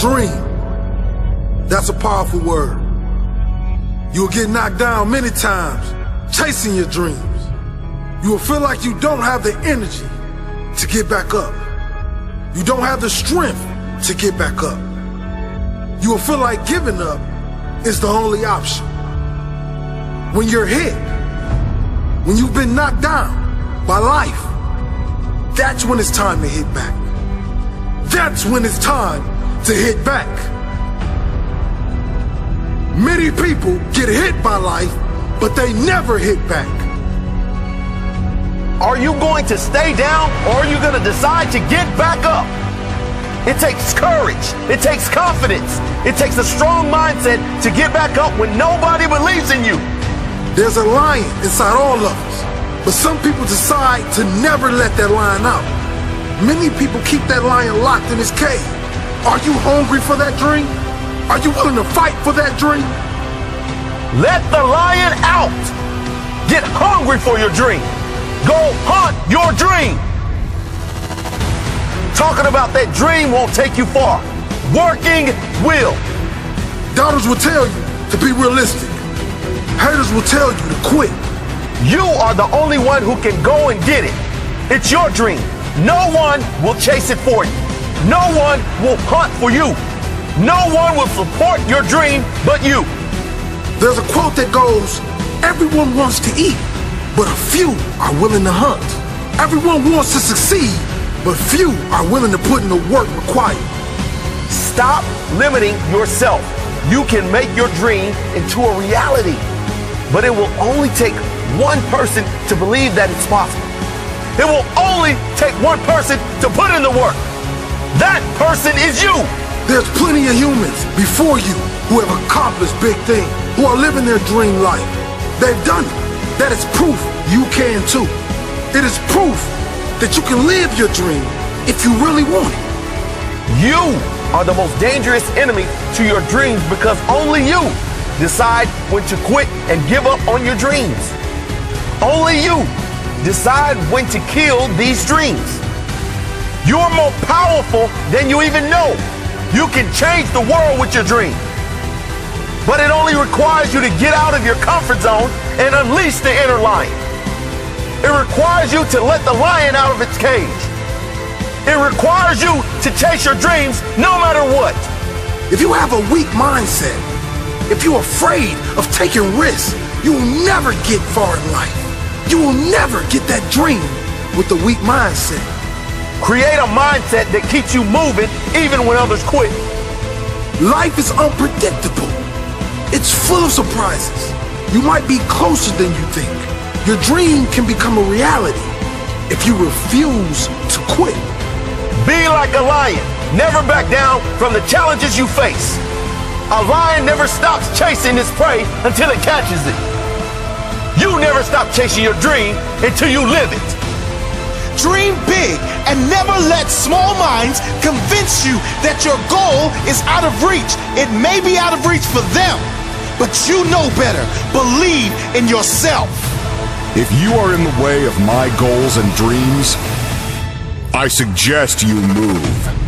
Dream. That's a powerful word. You'll get knocked down many times chasing your dreams. You will feel like you don't have the energy to get back up. You don't have the strength to get back up. You will feel like giving up is the only option. When you're hit, when you've been knocked down by life, that's when it's time to hit back. That's when it's time to hit back. Many people get hit by life, but they never hit back. Are you going to stay down, or are you going to decide to get back up? It takes courage. It takes confidence. It takes a strong mindset to get back up when nobody believes in you. There's a lion inside all of us, but some people decide to never let that lion out. Many people keep that lion locked in his cage. Are you hungry for that dream? Are you willing to fight for that dream? Let the lion out. Get hungry for your dream. Go hunt your dream. Talking about that dream won't take you far. Working will. Doubters will tell you to be realistic. Haters will tell you to quit. You are the only one who can go and get it. It's your dream. No one will chase it for you. No one will hunt for you. No one will support your dream but you. There's a quote that goes, everyone wants to eat, but a few are willing to hunt. Everyone wants to succeed, but few are willing to put in the work required. Stop limiting yourself. You can make your dream into a reality, but it will only take one person to believe that it's possible. It will only take one person to put in the work. That person is you. There's plenty of humans before you who have accomplished big things, who are living their dream life. They've done it. That is proof you can too. It is proof that you can live your dream if you really want it. You are the most dangerous enemy to your dreams because only you decide when to quit and give up on your dreams. Only you decide when to kill these dreams. You're more powerful than you even know. You can change the world with your dream. But it only requires you to get out of your comfort zone and unleash the inner lion. It requires you to let the lion out of its cage. It requires you to chase your dreams no matter what. If you have a weak mindset, if you're afraid of taking risks, you will never get far in life. You will never get that dream with a weak mindset. Create a mindset that keeps you moving even when others quit. Life is unpredictable. It's full of surprises. You might be closer than you think. Your dream can become a reality if you refuse to quit. Be like a lion. Never back down from the challenges you face. A lion never stops chasing its prey until it catches it. You never stop chasing your dream until you live it. Dream big and never let small minds convince you that your goal is out of reach. It may be out of reach for them, but you know better. Believe in yourself. If you are in the way of my goals and dreams, I suggest you move.